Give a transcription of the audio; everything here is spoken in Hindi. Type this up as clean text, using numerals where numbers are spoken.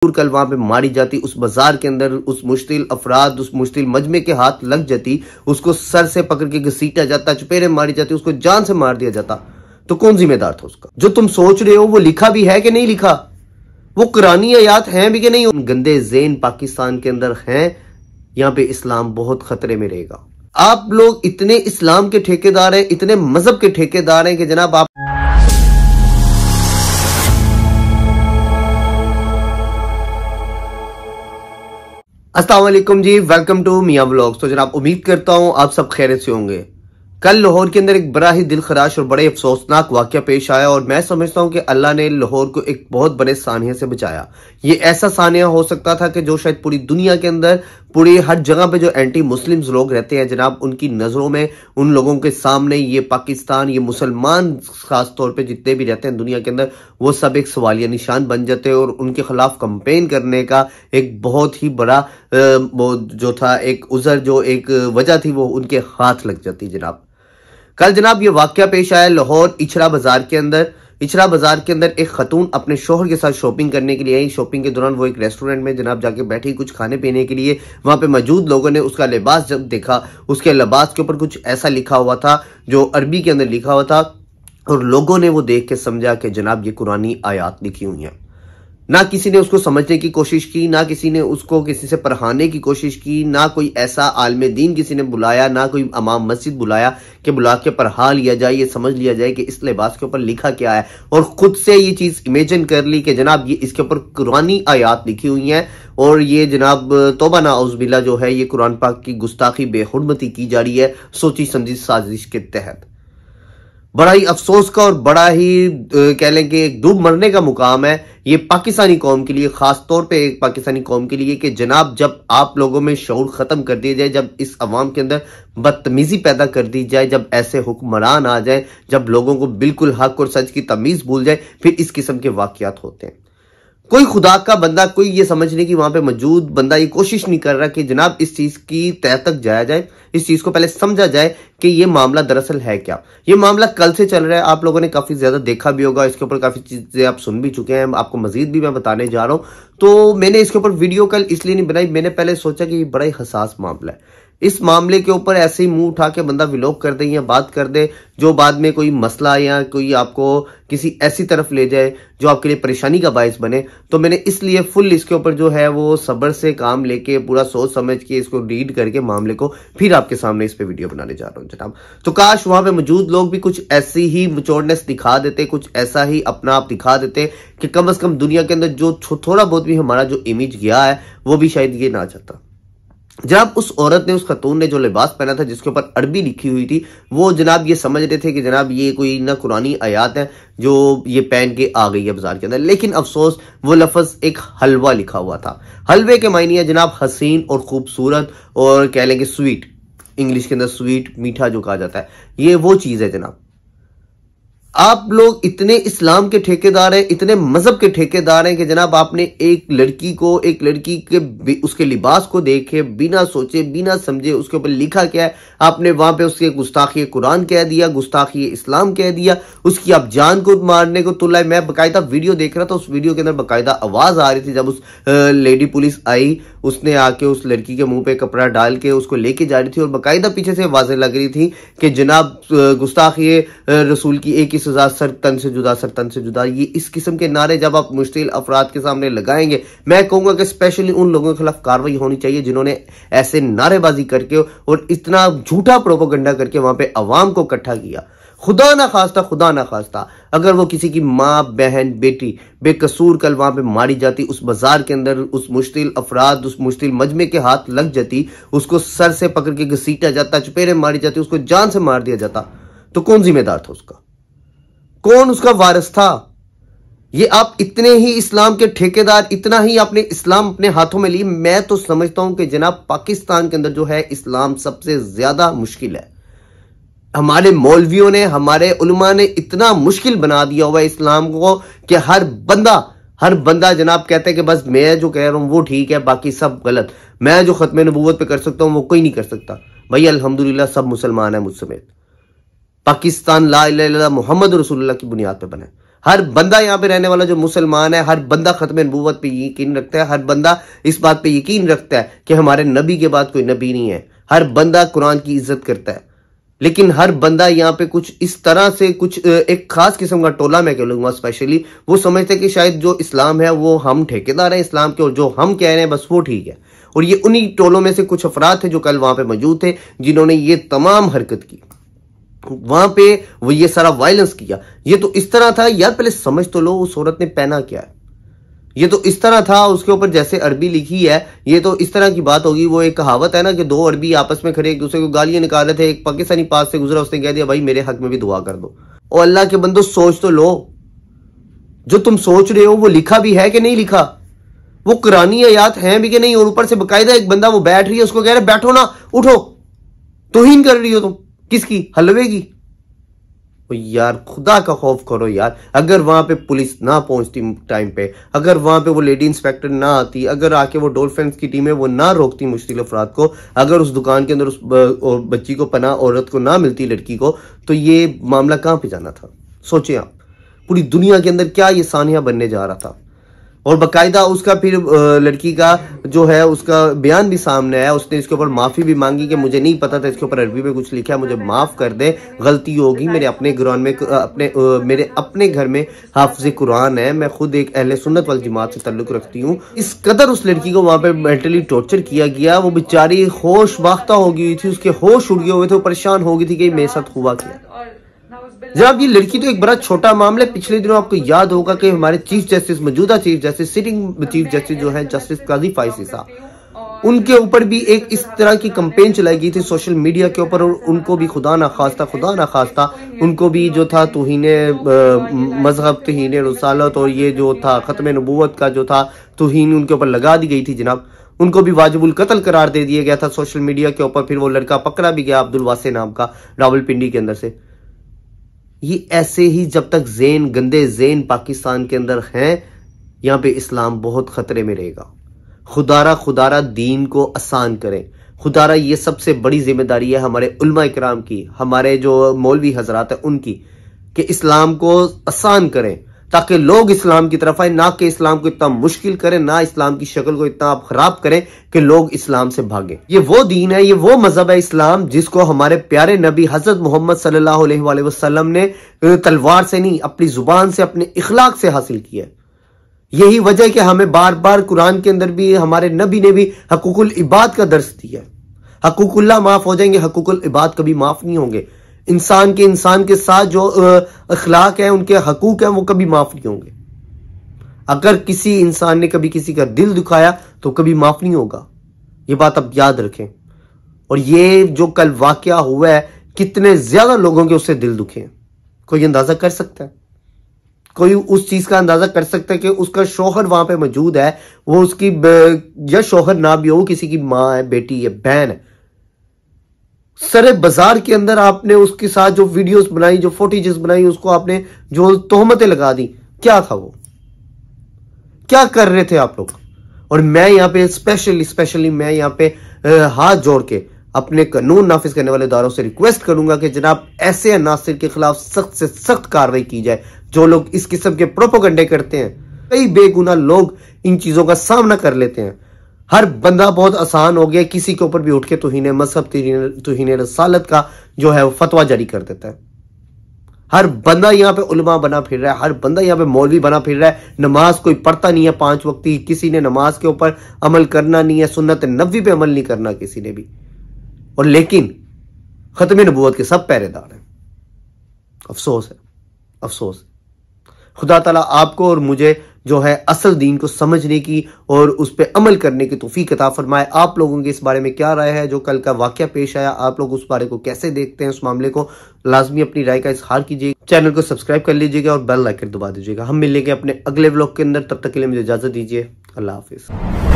कल वहां पे मारी जाती, उस बाजार के अंदर उस मुश्तिल अफराद, उस मुश्तिल मजमे के हाथ लग जाती, उसको सर से पकड़ के घसीटा जाता, चुपेरे मारी जाती, उसको जान से मार दिया जाता, तो कौन जिम्मेदार था उसका? जो तुम सोच रहे हो वो लिखा भी है कि नहीं लिखा, वो कुरानी आयात हैं भी कि नहीं? गंदे ज़ेन पाकिस्तान के अंदर हैं, यहां पे इस्लाम बहुत खतरे में रहेगा। आप लोग इतने इस्लाम के ठेकेदार हैं, इतने मजहब के ठेकेदार हैं कि जनाब आप अस्सलाम वालेकुम जी, वेलकम टू मियां व्लॉग्स। तो जनाब उम्मीद करता हूं आप सब खैरियत से होंगे। कल लाहौर के अंदर एक बड़ा ही दिल खराश और बड़े अफसोसनाक वाकया पेश आया और मैं समझता हूं कि अल्लाह ने लाहौर को एक बहुत बड़े सानिया से बचाया। ये ऐसा सानिया हो सकता था कि जो शायद पूरी दुनिया के अंदर, पूरी हर जगह पे जो एंटी मुस्लिम्स लोग रहते हैं जनाब, उनकी नजरों में, उन लोगों के सामने ये पाकिस्तान, ये मुसलमान खास तौर पे जितने भी रहते हैं दुनिया के अंदर, वो सब एक सवालिया निशान बन जाते हैं और उनके खिलाफ कंपेन करने का एक बहुत ही बड़ा वो जो था एक उज़र, जो एक वजह थी, वो उनके हाथ लग जाती जनाब। कल जनाब ये वाकया पेश आया लाहौर इचरा बाजार के अंदर। इचरा बाजार के अंदर एक खतून अपने शोहर के साथ शॉपिंग करने के लिए आई। शॉपिंग के दौरान वो एक रेस्टोरेंट में जनाब जाके बैठी कुछ खाने पीने के लिए। वहां पे मौजूद लोगों ने उसका लिबास जब देखा, उसके लिबास के ऊपर कुछ ऐसा लिखा हुआ था जो अरबी के अंदर लिखा हुआ था और लोगों ने वो देख के समझा कि जनाब ये कुरानी आयात लिखी हुई है। ना किसी ने उसको समझने की कोशिश की, ना किसी ने उसको किसी से पढ़ाने की कोशिश की, ना कोई ऐसा आलिम दीन किसी ने बुलाया, ना कोई इमाम मस्जिद बुलाया कि बुला के पढ़ा लिया जाए, ये समझ लिया जाए कि इस लिबास के ऊपर लिखा क्या है, और खुद से ये चीज इमेजिन कर ली कि जनाब ये इसके ऊपर कुरानी आयात लिखी हुई है और ये जनाब तौबा नाउज़ुबिल्लाह जो है, ये कुरान पाक की गुस्ताखी, बेहुरमती की जा रही है सोची समझी साजिश के तहत। बड़ा ही अफसोस का और बड़ा ही कह लें कि एक डूब मरने का मुकाम है ये पाकिस्तानी कौम के लिए, खास तौर पे एक पाकिस्तानी कौम के लिए, कि जनाब जब आप लोगों में शऊर खत्म कर दिया जाए, जब इस अवाम के अंदर बदतमीजी पैदा कर दी जाए, जब ऐसे हुक्मरान आ जाए, जब लोगों को बिल्कुल हक और सच की तमीज भूल जाए, फिर इस किस्म के वाकयात होते हैं। कोई खुदा का बंदा, कोई ये समझने की वहां पे मौजूद बंदा ये कोशिश नहीं कर रहा कि जनाब इस चीज की तह तक जाया जाए, इस चीज को पहले समझा जाए कि ये मामला दरअसल है क्या। ये मामला कल से चल रहा है, आप लोगों ने काफी ज्यादा देखा भी होगा, इसके ऊपर काफी चीजें आप सुन भी चुके हैं, आपको मजीद भी मैं बताने जा रहा हूं। तो मैंने इसके ऊपर वीडियो कल इसलिए नहीं बनाई, मैंने पहले सोचा कि ये बड़ा ही हसास मामला है। इस मामले के ऊपर ऐसे ही मुंह उठा के बंदा व्लॉग कर दे या बात कर दे जो बाद में कोई मसला या कोई आपको किसी ऐसी तरफ ले जाए जो आपके लिए परेशानी का बायस बने, तो मैंने इसलिए फुल इसके ऊपर जो है वो सब्र से काम लेके, पूरा सोच समझ के, इसको रीड करके मामले को फिर आपके सामने इस पे वीडियो बनाने जा रहा हूं जनाब। तो काश वहां पे मौजूद लोग भी कुछ ऐसी ही मैच्योरनेस दिखा देते, कुछ ऐसा ही अपना आप दिखा देते कि कम से कम दुनिया के अंदर जो थोड़ा बहुत भी हमारा जो इमेज गया है वो भी शायद ये ना चाहता। जनाब उस औरत ने, उस खतून ने जो लिबास पहना था जिसके ऊपर अरबी लिखी हुई थी, वो जनाब ये समझ रहे थे कि जनाब ये कोई ना कुरानी आयात है जो ये पहन के आ गई है बाजार के अंदर। लेकिन अफसोस वो लफ्ज एक हलवा लिखा हुआ था। हलवे के मायने है जनाब हसीन और खूबसूरत और कह लेंगे स्वीट, इंग्लिश के अंदर स्वीट, मीठा जो कहा जाता है, ये वो चीज है जनाब। आप लोग इतने इस्लाम के ठेकेदार हैं, इतने मजहब के ठेकेदार हैं कि जनाब आपने एक लड़की के उसके लिबास को देखे, बिना सोचे बिना समझे उसके ऊपर लिखा क्या है, आपने वहां पे उसके गुस्ताखी कुरान कह दिया, गुस्ताखी इस्लाम कह दिया, उसकी आप जान को मारने को तुला। मैं बाकायदा वीडियो देख रहा था, उस वीडियो के अंदर बाकायदा आवाज आ रही थी जब उस लेडी पुलिस आई, उसने आके उस लड़की के मुंह पे कपड़ा डाल के उसको लेके जा रही थी और बाकायदा पीछे से आवाजें लग रही थी कि जनाब गुस्ताखी रसूल की एक सजा, सर तन से जुदा, सर तन से जुदा। ये इस किस्म के नारे जब आप मुश्तिल अफराद के सामने लगाएंगे, मैं कहूंगा कि स्पेशली उन लोगों के खिलाफ कार्रवाई होनी चाहिए जिन्होंने ऐसे नारेबाजी करके और इतना झूठा प्रोपेगेंडा करके वहां पे अवाम को इकट्ठा किया। खुदा ना खास्ता अगर वो किसी की माँ, बहन, बेटी बेकसूर कल वहां पे मारी जाती, उस बाजार के अंदर उस मुश्तिल अफराद, उस मुश्तिल मजमे के हाथ लग जाती, उसको सर से पकड़ के घसीटा जाता, चुपेरे मारी जाती, उसको जान से मार दिया जाता, तो कौन जिम्मेदार था उसका? कौन उसका वारिस था? ये आप इतने ही इस्लाम के ठेकेदार, इतना ही आपने इस्लाम अपने हाथों में ली। मैं तो समझता हूं कि जनाब पाकिस्तान के अंदर जो है इस्लाम सबसे ज्यादा मुश्किल है। हमारे मौलवियों ने, हमारे उलमा ने इतना मुश्किल बना दिया हुआ है इस्लाम को कि हर बंदा जनाब कहते हैं कि बस मैं जो कह रहा हूं वो ठीक है, बाकी सब गलत। मैं जो खत्म नबूवत पे कर सकता हूं वो कोई नहीं कर सकता। भाई अल्हम्दुलिल्लाह सब मुसलमान है मुझ समेत। पाकिस्तान ला इलाहा इल्लल्लाह मुहम्मद रसूलुल्लाह की बुनियाद पे बना है। हर बंदा यहाँ पे रहने वाला जो मुसलमान है, हर बंदा खत्म नबूवत पे यकीन रखता है, हर बंदा इस बात पे यकीन रखता है कि हमारे नबी के बाद कोई नबी नहीं है, हर बंदा कुरान की इज्जत करता है। लेकिन हर बंदा यहाँ पे कुछ इस तरह से कुछ एक खास किस्म का टोला मैं कहूँगा स्पेशली, वो समझते हैं कि शायद जो इस्लाम है वो हम ठेकेदार हैं इस्लाम के और जो हम कह रहे हैं बस वो ठीक है। और ये उन्हीं टोलों में से कुछ अफराद थे जो कल वहां पे मौजूद थे जिन्होंने ये तमाम हरकत की, वहां पे वो ये सारा वायलेंस किया। ये तो इस तरह था यार, पहले समझ तो लो उस औरत ने पहना क्या है। ये तो इस तरह था, उसके ऊपर जैसे अरबी लिखी है, ये तो इस तरह की बात होगी। वो एक कहावत है ना कि दो अरबी आपस में खड़े एक दूसरे को गालियां निकाल रहे थे, एक पाकिस्तानी पास से गुजरा, उसने कह दिया भाई मेरे हक में भी दुआ कर दो। और अल्लाह के बंदो सोच तो लो, जो तुम सोच रहे हो वो लिखा भी है कि नहीं लिखा, वो कुरानी आयात हैं भी कि नहीं। और ऊपर से बकायदा एक बंदा वो बैठ रही है, उसको कह रहे बैठो ना, उठो, तौहीन कर रही हो तुम किसकी, हलवे की। यार खुदा का खौफ करो यार। अगर वहां पे पुलिस ना पहुंचती टाइम पे, अगर वहां पे वो लेडी इंस्पेक्टर ना आती, अगर आके वो डॉल्फिन्स की टीमें वो ना रोकती मुश्किल अफराद को, अगर उस दुकान के अंदर उस बच्ची को पनाह औरत को ना मिलती, लड़की को, तो ये मामला कहां पे जाना था। सोचे आप, पूरी दुनिया के अंदर क्या ये सानिया बनने जा रहा था। और बाकायदा उसका फिर लड़की का जो है उसका बयान भी सामने आया, उसने इसके ऊपर माफी भी मांगी कि मुझे नहीं पता था इसके ऊपर अरबी में कुछ लिखा है, मुझे माफ कर दे, गलती होगी, मेरे अपने कुरान में मेरे अपने घर में हाफिज कुरान है, मैं खुद एक अहले सुन्नत वल जमात से ताल्लुक रखती हूँ। इस कदर उस लड़की को वहां पे मेंटली टॉर्चर किया गया, वो बेचारी होश बाख्ता हो गई थी, उसके होश उड़ गए हुए थे, वो परेशान हो गई थी कि मेरे साथ हुआ क्या। जनाब ये लड़की तो एक बड़ा छोटा मामला है। पिछले दिनों आपको याद होगा कि हमारे चीफ जस्टिस, मौजूदा chief justice, sitting chief justice जो है जस्टिस काजी फायसी साहब, उनके ऊपर भी एक इस तरह की कंपेन चलाई गई थी सोशल मीडिया के ऊपर, और उनको भी खुदा ना खास्ता उनको भी जो था तौहीने मजहब, तौहीने रसालत और ये जो था खत्म नबूवत का जो था तौहीन उनके ऊपर लगा दी गई थी जनाब। उनको भी वाजिबुल कत्ल करार दे दिया गया था सोशल मीडिया के ऊपर। फिर वो लड़का पकड़ा भी गया अब्दुल वासे नाम का, रावलपिंडी के अंदर से। ये ऐसे ही जब तक ज़ेन, गंदे ज़ेन पाकिस्तान के अंदर हैं, यहाँ पे इस्लाम बहुत खतरे में रहेगा। खुदारा दीन को आसान करें, खुदारा ये सबसे बड़ी जिम्मेदारी है हमारे उलमा इकराम की, हमारे जो मौलवी हजरात है उनकी, कि इस्लाम को आसान करें ताकि लोग इस्लाम की तरफ आए, ना कि इस्लाम को इतना मुश्किल करें, ना इस्लाम की शक्ल को इतना आप खराब करें कि लोग इस्लाम से भागें। ये वो दीन है, ये वो मजहब है इस्लाम जिसको हमारे प्यारे नबी हजरत मोहम्मद सल्लल्लाहु अलैहि वसल्लम ने तलवार से नहीं, अपनी जुबान से, अपने इखलाक से हासिल किया है। यही वजह है कि हमें बार बार कुरान के अंदर भी हमारे नबी ने भी हकूकुल इबाद का दर्स दिया है। हकूकुल्लाह माफ हो जाएंगे, हकूकुल इबाद कभी माफ नहीं होंगे। इंसान के साथ जो अखलाक है, उनके हकूक है, वो कभी माफ नहीं होंगे। अगर किसी इंसान ने कभी किसी का दिल दुखाया तो कभी माफ नहीं होगा, ये बात आप याद रखें। और ये जो कल वाकया हुआ है, कितने ज्यादा लोगों के उससे दिल दुखे हैं, कोई अंदाजा कर सकता है? कोई उस चीज का अंदाजा कर सकता है कि उसका शौहर वहां पे मौजूद है, वो उसकी या शौहर ना भी हो, किसी की माँ है, बेटी है, बहन है, सरे बाजार के अंदर आपने उसके साथ जो वीडियोस बनाई, जो फुटेजेस बनाई, उसको आपने जो तोहमतें लगा दी, क्या था वो, क्या कर रहे थे आप लोग? और मैं यहाँ पे स्पेशली मैं यहाँ पे हाथ जोड़ के अपने कानून नाफिज करने वाले इदारों से रिक्वेस्ट करूंगा कि जनाब ऐसे अनासिर के खिलाफ सख्त से सख्त कार्रवाई की जाए जो लोग इस किस्म के प्रोपोगंडे करते हैं। कई बेगुनाह लोग इन चीजों का सामना कर लेते हैं। हर बंदा बहुत आसान हो गया, किसी के ऊपर भी उठ के तौहीने मजहब, तौहीने रसालत का जो है वो फतवा जारी कर देता है। हर बंदा यहाँ पे उलमा बना फिर रहा है, हर बंदा यहाँ पे मौलवी बना फिर रहा है। नमाज कोई पढ़ता नहीं है 5 वक्त की, किसी ने नमाज के ऊपर अमल करना नहीं है, सुन्नत नबवी पे अमल नहीं करना किसी ने भी, और लेकिन खत्म नबूवत के सब पहरेदार हैं। अफसोस है, अफसोस। खुदा ताला आपको और मुझे जो है असल दीन को समझने की और उस पर अमल करने की तौफीक अता फरमाए। आप लोगों की इस बारे में क्या राय है? जो कल का वाकया पेश आया, आप लोग उस बारे को कैसे देखते हैं? उस मामले को लाजमी अपनी राय का इजहार कीजिए, चैनल को सब्सक्राइब कर लीजिएगा और बेल आइकन दबा दीजिएगा। हम मिलेंगे अपने अगले व्लॉग के अंदर, तब तक के लिए मुझे इजाजत दीजिए। अल्लाह हाफिज।